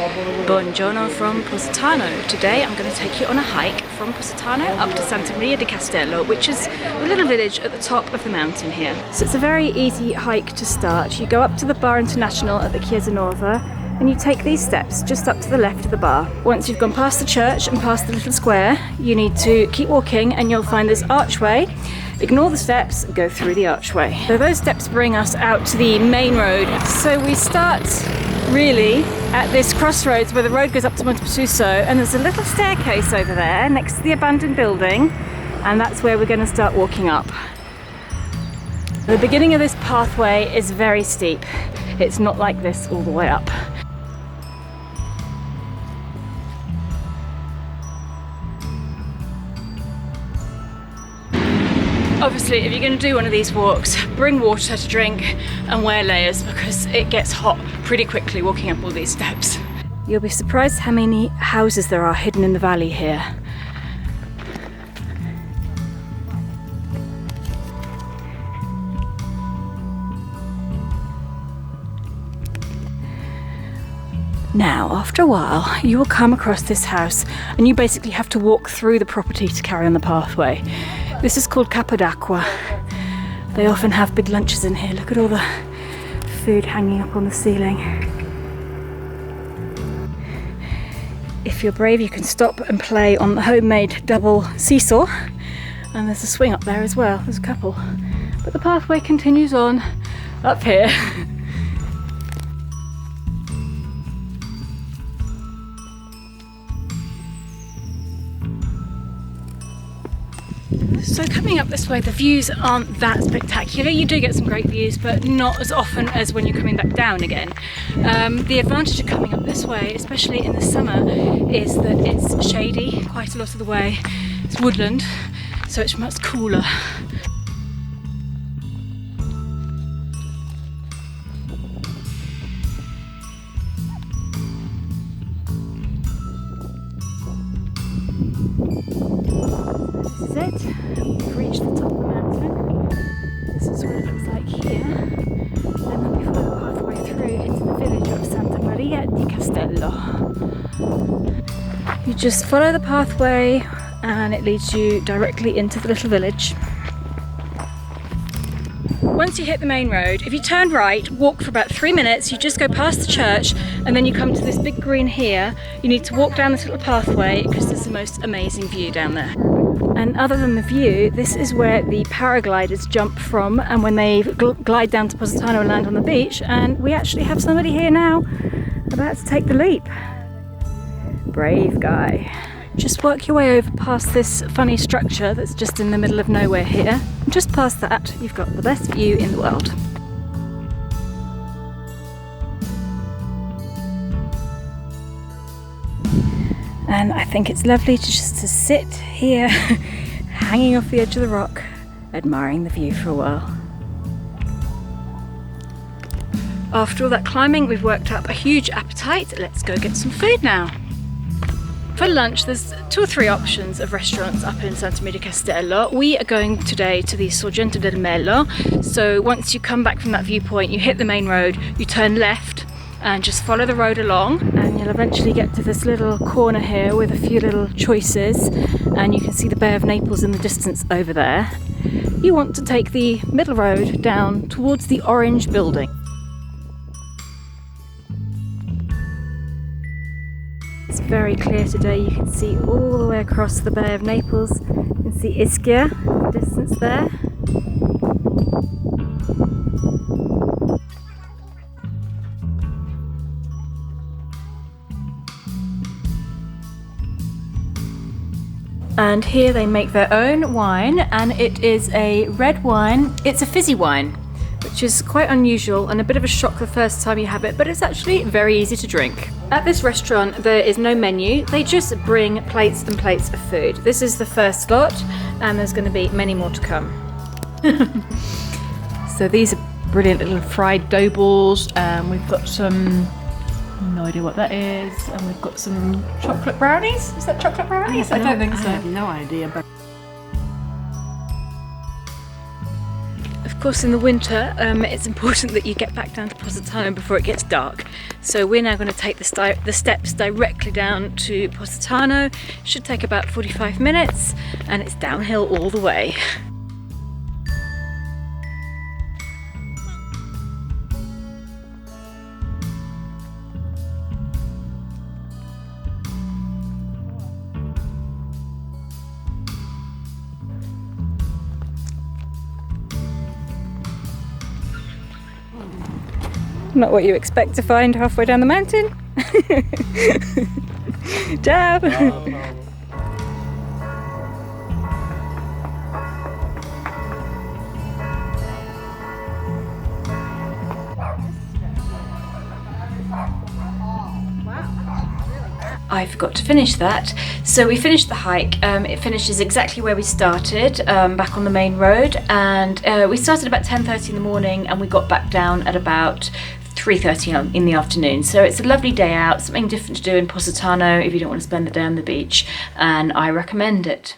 Buongiorno from Positano. Today I'm going to take you on a hike from Positano up to Santa Maria di Castello, which is a little village at the top of the mountain here. So it's a very easy hike to start. You go up to the Bar Internazionale at the Chiesa Nuova and you take these steps just up to the left of the bar. Once you've gone past the church and past the little square, you need to keep walking and you'll find this archway. Ignore the steps, go through the archway. So those steps bring us out to the main road. So we start really at this crossroads where the road goes up to Montepertuso, and there's a little staircase over there next to the abandoned building, and that's where we're going to start walking up. The beginning of this pathway is very steep. It's not like this all the way up. Obviously, if you're going to do one of these walks, bring water to drink and wear layers because it gets hot pretty quickly walking up all these steps. You'll be surprised how many houses there are hidden in the valley here. Now, after a while, you will come across this house and you basically have to walk through the property to carry on the pathway. This is called Capodacqua. They often have big lunches in here. Look at all the food hanging up on the ceiling. If you're brave, you can stop and play on the homemade double seesaw. And there's a swing up there as well. There's a couple. But the pathway continues on up here. So coming up this way, the views aren't that spectacular. You do get some great views, but not as often as when you're coming back down again. The advantage of coming up this way, especially in the summer, is that it's shady quite a lot of the way. It's woodland, so it's much cooler. This is it. We've reached the top of the mountain. This is what it looks like here. And then we follow the pathway through into the village of Santa Maria di Castello. You just follow the pathway and it leads you directly into the little village. Once you hit the main road, if you turn right, walk for about 3 minutes, you just go past the church and then you come to this big green here. You need to walk down this little pathway because there's the most amazing view down there. And other than the view, this is where the paragliders jump from, and when they glide down to Positano and land on the beach, and we actually have somebody here now about to take the leap. Brave guy. Just work your way over past this funny structure that's just in the middle of nowhere here. And just past that, you've got the best view in the world. And I think it's lovely just to sit here, hanging off the edge of the rock, admiring the view for a while. After all that climbing, we've worked up a huge appetite. Let's go get some food now. For lunch, there's 2 or 3 options of restaurants up in Santa Maria di Castello. We are going today to the Sorgente del Melo. So once you come back from that viewpoint, you hit the main road, you turn left and just follow the road along, and you'll eventually get to this little corner here with a few little choices, and you can see the Bay of Naples in the distance over there. You want to take the middle road down towards the orange building. It's very clear today. You can see all the way across the Bay of Naples. You can see Ischia in the distance there. And here they make their own wine, and it is a red wine. It's a fizzy wine, which is quite unusual and a bit of a shock the first time you have it, but it's actually very easy to drink. At this restaurant, there is no menu. They just bring plates and plates of food. This is the first lot, and there's going to be many more to come. So these are brilliant little fried dough balls. We've got some, no idea what that is, and we've got some chocolate brownies. Is that chocolate brownies? I don't think so. I have no idea, but course, in the winter, it's important that you get back down to Positano before it gets dark. So we're now going to take the steps directly down to Positano. Should take about 45 minutes, and it's downhill all the way. Not what you expect to find halfway down the mountain. Dab! I forgot to finish that. So we finished the hike. It finishes exactly where we started, back on the main road, and we started about 10:30 in the morning and we got back down at about 3:30 in the afternoon. So it's a lovely day out, something different to do in Positano if you don't want to spend the day on the beach, and I recommend it.